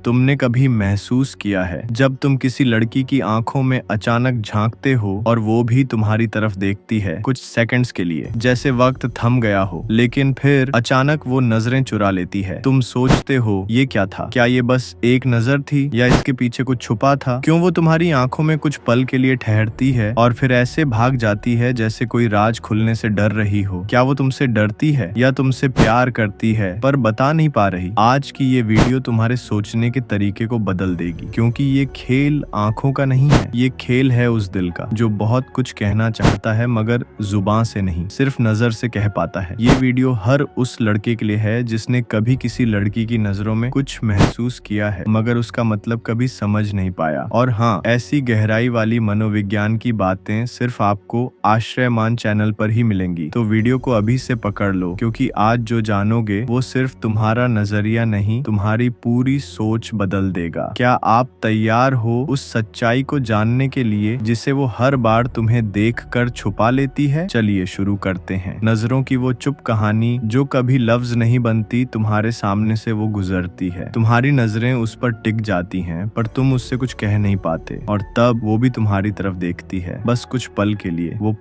तुमने कभी महसूस किया है जब तुम किसी लड़की की आंखों में अचानक झांकते हो और वो भी तुम्हारी तरफ देखती है कुछ सेकंड्स के लिए, जैसे वक्त थम गया हो, लेकिन फिर अचानक वो नजरें चुरा लेती है। तुम सोचते हो ये क्या था, क्या ये बस एक नजर थी या इसके पीछे कुछ छुपा था? क्यों वो तुम्हारी आंखों में कुछ पल के लिए ठहरती है और फिर ऐसे भाग जाती है जैसे कोई राज खुलने से डर रही हो? क्या वो तुमसे डरती है या तुमसे प्यार करती है पर बता नहीं पा रही? आज की ये वीडियो तुम्हारे सोचने के तरीके को बदल देगी, क्योंकि ये खेल आंखों का नहीं है, ये खेल है उस दिल का जो बहुत कुछ कहना चाहता है मगर जुबान से नहीं, सिर्फ नजर से कह पाता है। ये वीडियो हर उस लड़के के लिए है जिसने कभी किसी लड़की की नजरों में कुछ महसूस किया है मगर उसका मतलब कभी समझ नहीं पाया। और हाँ, ऐसी गहराई वाली मनोविज्ञान की बातें सिर्फ आपको आश्रयमान चैनल पर ही मिलेंगी, तो वीडियो को अभी से पकड़ लो, क्योंकि आज जो जानोगे वो सिर्फ तुम्हारा नजरिया नहीं, तुम्हारी पूरी सोच बदल देगा। क्या आप तैयार हो उस सच्चाई को जानने के लिए जिसे वो हर बार तुम्हें देखकर छुपा लेती है? चलिए शुरू करते हैं। नजरों की वो चुप कहानी जो कभी लफ्ज नहीं बनती, तुम्हारे सामने से वो गुजरती है, तुम्हारी नजरें उस पर टिक जाती हैं पर तुम उससे कुछ कह नहीं पाते, और तब वो भी तुम्हारी तरफ देखती है, बस कुछ पल के लिए। वो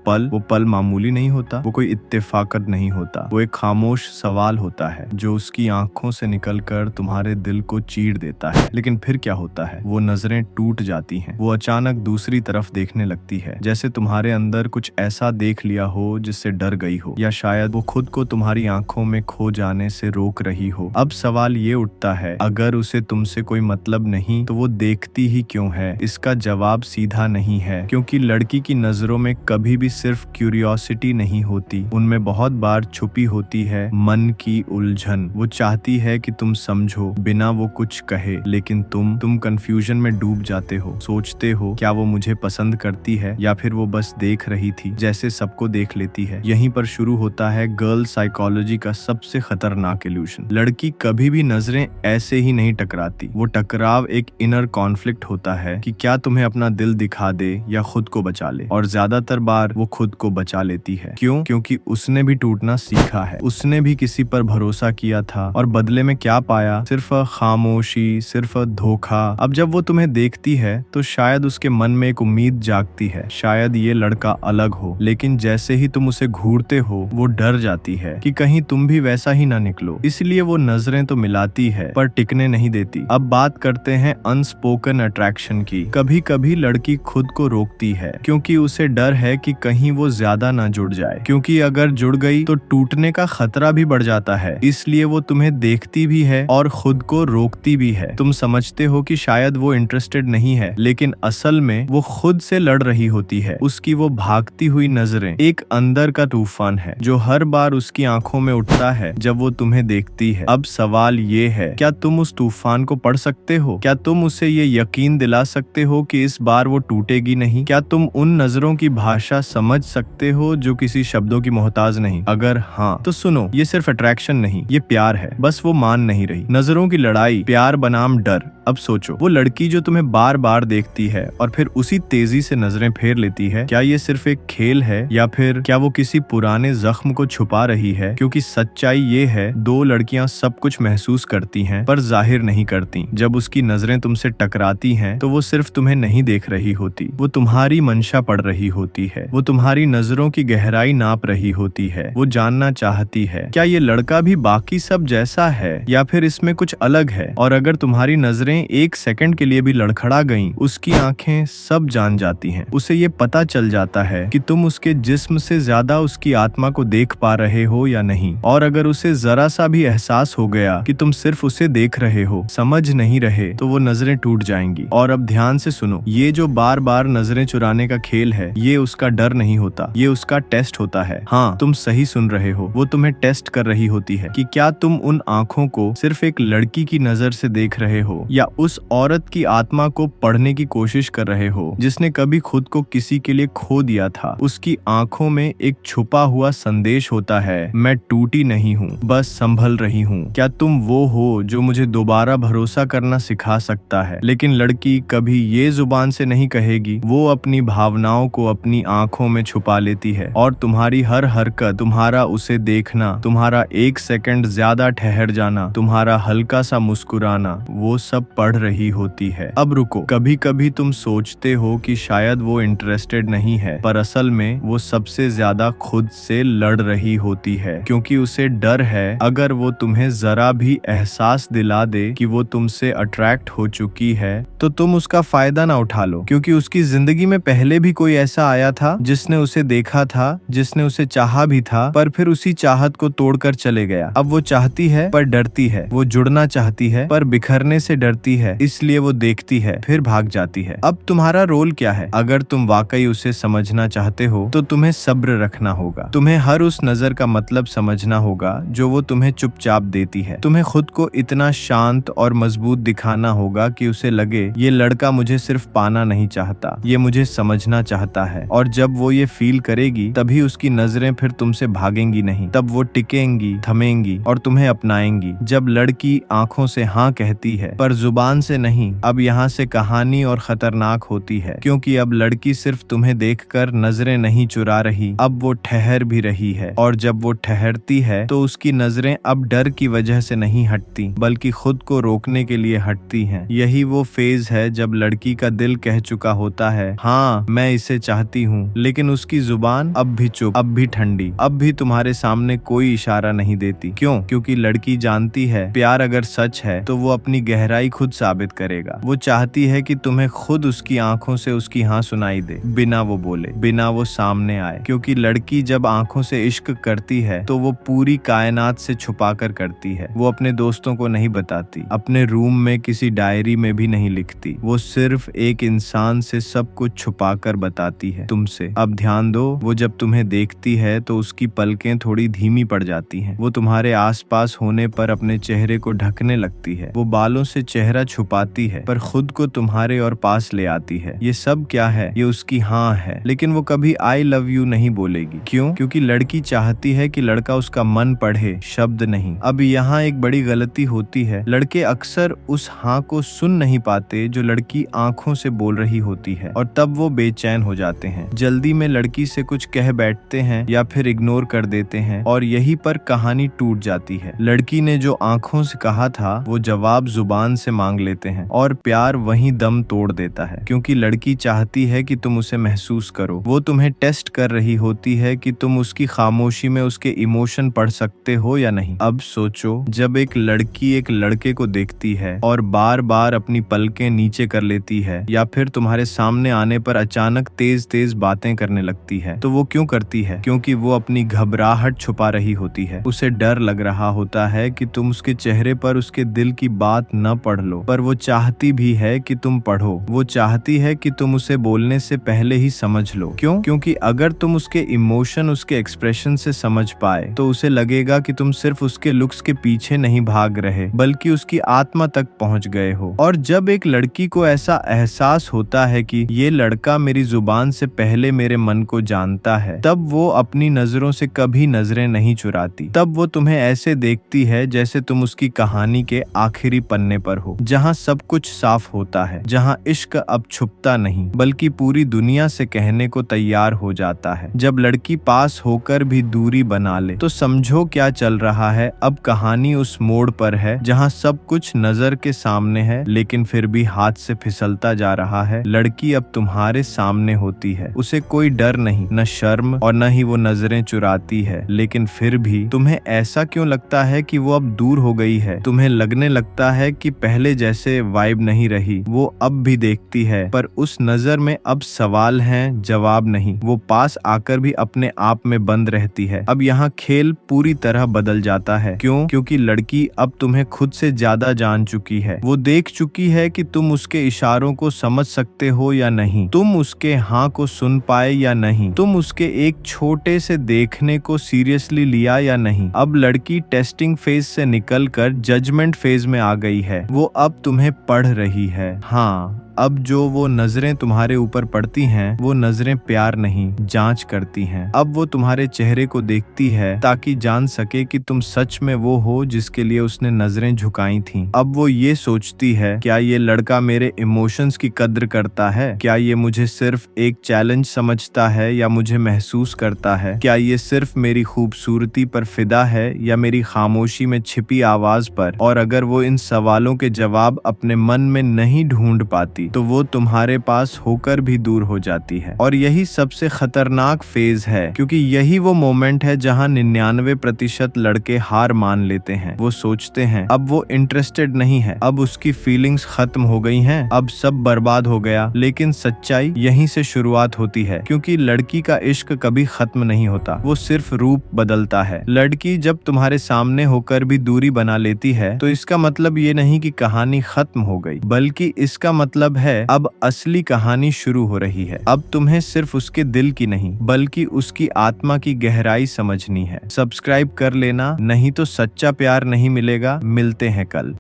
पल मामूली नहीं होता, वो कोई इत्तेफाकत नहीं होता, वो एक खामोश सवाल होता है जो उसकी आंखों से निकलकर तुम्हारे दिल को चीर देता है। लेकिन फिर क्या होता है? वो नजरें टूट जाती हैं, वो अचानक दूसरी तरफ देखने लगती है, जैसे तुम्हारे अंदर कुछ ऐसा देख लिया हो जिससे डर गई हो, या शायद वो खुद को तुम्हारी आंखों में खो जाने से रोक रही हो। अब सवाल ये उठता है, अगर उसे तुमसे कोई मतलब नहीं तो वो देखती ही क्यों है? इसका जवाब सीधा नहीं है, क्योंकि लड़की की नजरों में कभी भी सिर्फ क्यूरियोसिटी नहीं होती, उनमें बहुत बार छुपी होती है मन की उलझन। वो चाहती है कि तुम समझो बिना वो कुछ कहे, लेकिन तुम कंफ्यूजन में डूब जाते हो। सोचते हो क्या वो मुझे पसंद करती है या फिर वो बस देख रही थी जैसे सबको देख लेती है। यहीं पर शुरू होता है गर्ल साइकोलॉजी का सबसे खतरनाक इल्यूशन। लड़की कभी भी नजरें ऐसे ही नहीं टकराती, वो टकराव एक इनर कॉन्फ्लिक्ट होता है कि क्या तुम्हें अपना दिल दिखा दे या खुद को बचा ले, और ज्यादातर बार वो खुद को बचा लेती है। क्यों? क्योंकि उसने भी टूटना सीखा है, उसने भी किसी पर भरोसा किया था और बदले में क्या पाया? सिर्फ खामोशी, सिर्फ धोखा। अब जब वो तुम्हें देखती है तो शायद उसके मन में एक उम्मीद जागती है, शायद ये लड़का अलग हो, लेकिन जैसे ही तुम उसे घूरते हो वो डर जाती है कि कहीं तुम भी वैसा ही ना निकलो। इसलिए वो नजरें तो मिलाती है पर टिकने नहीं देती। अब बात करते हैं अनस्पोकन अट्रैक्शन की। कभी कभी लड़की खुद को रोकती है क्योंकि उसे डर है कि कहीं वो ज्यादा ना जुड़ जाए, क्योंकि अगर जुड़ गई तो टूटने का खतरा भी बढ़ जाता है। इसलिए वो तुम्हें देखती भी है और खुद को रोकती भी है। तुम समझते हो कि शायद वो इंटरेस्टेड नहीं है, लेकिन असल में वो खुद से लड़ रही होती है। उसकी वो भागती हुई नजरें एक अंदर का तूफान है जो हर बार उसकी आंखों में उठता है जब वो तुम्हें देखती है। अब सवाल ये है, क्या तुम उस तूफान को पढ़ सकते हो? क्या तुम उसे ये यकीन दिला सकते हो कि इस बार वो टूटेगी नहीं? क्या तुम उन नजरों की भाषा समझ सकते हो जो किसी शब्दों की मोहताज नहीं? अगर हाँ तो सुनो, ये सिर्फ अट्रैक्शन नहीं, ये प्यार है, बस वो मान नहीं रही। नजरों की लड़ाई, प्यार बनाम डर। अब सोचो, वो लड़की जो तुम्हें बार बार देखती है और फिर उसी तेजी से नजरें फेर लेती है, क्या ये सिर्फ एक खेल है या फिर क्या वो किसी पुराने जख्म को छुपा रही है? क्योंकि सच्चाई ये है, दो लड़कियां सब कुछ महसूस करती हैं पर जाहिर नहीं करती। जब उसकी नजरें तुमसे टकराती हैं तो वो सिर्फ तुम्हें नहीं देख रही होती, वो तुम्हारी मंशा पढ़ रही होती है, वो तुम्हारी नजरों की गहराई नाप रही होती है। वो जानना चाहती है क्या ये लड़का भी बाकी सब जैसा है या फिर इसमें कुछ अलग है। और अगर तुम्हारी नजरें एक सेकंड के लिए भी लड़खड़ा गईं, उसकी आंखें सब जान जाती हैं। उसे ये पता चल जाता है कि तुम उसके जिस्म से ज्यादा उसकी आत्मा को देख पा रहे हो या नहीं। और अगर उसे जरा सा भी एहसास हो गया कि तुम सिर्फ उसे देख रहे हो, समझ नहीं रहे, तो वो नजरें टूट जाएंगी। और अब ध्यान से सुनो, ये जो बार बार नजरें चुराने का खेल है, ये उसका डर नहीं होता, ये उसका टेस्ट होता है। हाँ, तुम सही सुन रहे हो, वो तुम्हें टेस्ट कर रही होती है कि क्या तुम उन आंखों को सिर्फ एक लड़की की नजर से देख रहे हो या उस औरत की आत्मा को पढ़ने की कोशिश कर रहे हो जिसने कभी खुद को किसी के लिए खो दिया था। उसकी आंखों में एक छुपा हुआ संदेश होता है, मैं टूटी नहीं हूँ, बस संभल रही हूँ। क्या तुम वो हो जो मुझे दोबारा भरोसा करना सिखा सकता है? लेकिन लड़की कभी ये जुबान से नहीं कहेगी, वो अपनी भावनाओं को अपनी आंखों में छुपा लेती है और तुम्हारी हर हरकत, तुम्हारा उसे देखना, तुम्हारा एक सेकंड ज्यादा ठहर जाना, तुम्हारा हल्का सा मुस्कुराना, वो सब पढ़ रही होती है। अब रुको, कभी कभी तुम सोचते हो कि शायद वो इंटरेस्टेड नहीं है, पर असल में वो सबसे ज्यादा खुद से लड़ रही होती है, क्योंकि उसे डर है अगर वो तुम्हें जरा भी एहसास दिला दे कि वो तुमसे अट्रैक्ट हो चुकी है तो तुम उसका फायदा ना उठा लो, क्योंकि उसकी जिंदगी में पहले भी कोई ऐसा आया था जिसने उसे देखा था, जिसने उसे चाहा भी था, पर फिर उसी चाहत को तोड़कर चले गया। अब वो चाहती है पर डरती है, वो जुड़ना चाहती है पर बिखरने से डरती है, इसलिए वो देखती है फिर भाग जाती है। अब तुम्हारा रोल क्या है? अगर तुम वाकई उसे समझना चाहते हो तो तुम्हें सब्र रखना होगा। तुम्हें हर उस नजर का मतलब समझना होगा जो वो तुम्हें चुपचाप देती है। तुम्हें खुद को इतना शांत और मजबूत दिखाना होगा कि उसे लगे ये लड़का मुझे सिर्फ पाना नहीं चाहता, ये मुझे समझना चाहता है। और जब वो ये फील करेगी तभी उसकी नजरें फिर तुमसे भागेंगी नहीं, तब वो टिकेंगी, थमेंगी और तुम्हें अपनाएंगी। जब लड़की आंखों से हाँ कहती है पर जुबान से नहीं, अब यहाँ से कहानी और खतरनाक होती है, क्योंकि अब लड़की सिर्फ तुम्हें देखकर नजरें नहीं चुरा रही, अब वो ठहर भी रही है। और जब वो ठहरती है तो उसकी नजरें अब डर की वजह से नहीं हटती, बल्कि खुद को रोकने के लिए हटती हैं। यही वो फेज है जब लड़की का दिल कह चुका होता है हाँ मैं इसे चाहती हूँ, लेकिन उसकी जुबान अब भी चुप, अब भी ठंडी, अब भी तुम्हारे सामने कोई इशारा नहीं देती। क्यों? क्योंकि लड़की जानती है प्यार अगर सच है तो वो अपनी गहराई खुद साबित करेगा। वो चाहती है कि तुम्हें खुद उसकी आंखों से उसकी हाँ सुनाई दे, बिना वो बोले, बिना वो सामने आए। क्योंकि लड़की जब आंखों से इश्क करती है तो वो पूरी कायनात से छुपा कर करती है। वो अपने दोस्तों को नहीं बताती, अपने रूम में किसी डायरी में भी नहीं लिखती, वो सिर्फ एक इंसान से सब कुछ छुपा कर बताती है, तुमसे। अब ध्यान दो, वो जब तुम्हें देखती है तो उसकी पलकें थोड़ी धीमी पड़ जाती हैं। वो तुम्हारे आसपास होने पर अपने चेहरे को ढकने लगती है, वो बालों से चेहरा छुपाती है पर खुद को तुम्हारे और पास ले आती है। ये सब क्या है? ये उसकी हाँ है, लेकिन वो कभी आई लव यू नहीं बोलेगी। क्यों? क्योंकि लड़की चाहती है कि लड़का उसका मन पढ़े, शब्द नहीं। अब यहाँ एक बड़ी गलती होती है, लड़के अक्सर उस हाँ को सुन नहीं पाते जो लड़की आंखों से बोल रही होती है, और तब वो बेचैन हो जाते हैं। जल्दी में लड़की से कुछ कह बैठते हैं या फिर इग्नोर कर देते हैं, और यहीं पर कहानी टूट जाती है। लड़की ने जो आंखों से कहा था वो जवाब जुबान से मांग लेते हैं, और प्यार वहीं दम तोड़ देता है। क्योंकि लड़की चाहती है कि तुम उसे महसूस करो, वो तुम्हें टेस्ट कर रही होती है कि तुम उसकी खामोशी में उसके इमोशन पढ़ सकते हो या नहीं। अब सोचो, जब एक लड़की एक लड़के को देखती है और बार बार अपनी पलकें नीचे कर लेती है, या फिर तुम्हारे सामने आने पर अचानक तेज तेज बातें करने लगती है, तो वो क्यों करती है? क्योंकि वो अपनी घबराहट छुपा रही होती है। उसे डर लग रहा होता है कि तुम उसके चेहरे पर उसके दिल की बात न पढ़ लो, पर वो चाहती भी है कि तुम पढ़ो। वो चाहती है कि तुम उसे बोलने से पहले ही समझ लो। क्यों? क्योंकि अगर तुम उसके इमोशन, उसके एक्सप्रेशन से समझ पाए तो उसे लगेगा कि तुम सिर्फ उसके लुक्स के पीछे नहीं भाग रहे, बल्कि उसकी आत्मा तक पहुंच गए हो। और जब एक लड़की को ऐसा एहसास होता है कि ये लड़का मेरी जुबान से पहले मेरे मन को जानता है, तब वो अपनी नजरों से कभी नजरें नहीं चुराती। तब वो तुम्हें ऐसे देखती है जैसे तुम उसकी कहानी के आखिरी पन्ने पर हो, जहाँ सब कुछ साफ होता है, जहाँ इश्क अब छुपता नहीं बल्कि पूरी दुनिया से कहने को तैयार हो जाता है। जब लड़की पास होकर भी दूरी बना ले तो समझो क्या चल रहा है। अब कहानी उस मोड़ पर है जहाँ सब कुछ नजर के सामने है, लेकिन फिर भी हाथ से फिसलता जा रहा है। लड़की अब तुम्हारे सामने होती है, उसे कोई डर नहीं, न शर्म और न ही वो नजरें चुराती है। लेकिन फिर भी तुम्हें ऐसा क्यों लगता है कि वो अब दूर हो गई है? तुम्हें लगने लगता है कि पहले जैसे वाइब नहीं रही। वो अब भी देखती है, पर उस नजर में अब सवाल हैं, जवाब नहीं। वो पास आकर भी अपने आप में बंद रहती है। अब यहाँ खेल पूरी तरह बदल जाता है। क्यों? क्योंकि लड़की अब तुम्हें खुद से ज्यादा जान चुकी है। वो देख चुकी है कि तुम उसके इशारों को समझ सकते हो या नहीं, तुम उसके हाँ को सुन पाए या नहीं, तुम उसके एक छोटे से देखने को सीरियसली लिया या नहीं। अब लड़की टेस्टिंग फेज से निकलकर जजमेंट फेज में आ गई है। वो अब तुम्हें पढ़ रही है। हाँ, अब जो वो नजरें तुम्हारे ऊपर पड़ती हैं, वो नजरें प्यार नहीं, जांच करती हैं। अब वो तुम्हारे चेहरे को देखती है ताकि जान सके कि तुम सच में वो हो जिसके लिए उसने नजरें झुकाई थीं। अब वो ये सोचती है, क्या ये लड़का मेरे इमोशंस की कद्र करता है? क्या ये मुझे सिर्फ एक चैलेंज समझता है या मुझे महसूस करता है? क्या ये सिर्फ मेरी खूबसूरती पर फिदा है या मेरी खामोशी में छिपी आवाज पर? और अगर वो इन सवालों के जवाब अपने मन में नहीं ढूंढ पाती तो वो तुम्हारे पास होकर भी दूर हो जाती है। और यही सबसे खतरनाक फेज है, क्योंकि यही वो मोमेंट है जहां 99% लड़के हार मान लेते हैं। वो सोचते हैं अब वो इंटरेस्टेड नहीं है, अब उसकी फीलिंग्स खत्म हो गई हैं, अब सब बर्बाद हो गया। लेकिन सच्चाई यहीं से शुरुआत होती है, क्योंकि लड़की का इश्क कभी खत्म नहीं होता, वो सिर्फ रूप बदलता है। लड़की जब तुम्हारे सामने होकर भी दूरी बना लेती है तो इसका मतलब ये नहीं कि कहानी खत्म हो गई, बल्कि इसका मतलब है अब असली कहानी शुरू हो रही है। अब तुम्हें सिर्फ उसके दिल की नहीं बल्कि उसकी आत्मा की गहराई समझनी है। सब्सक्राइब कर लेना, नहीं तो सच्चा प्यार नहीं मिलेगा। मिलते हैं कल।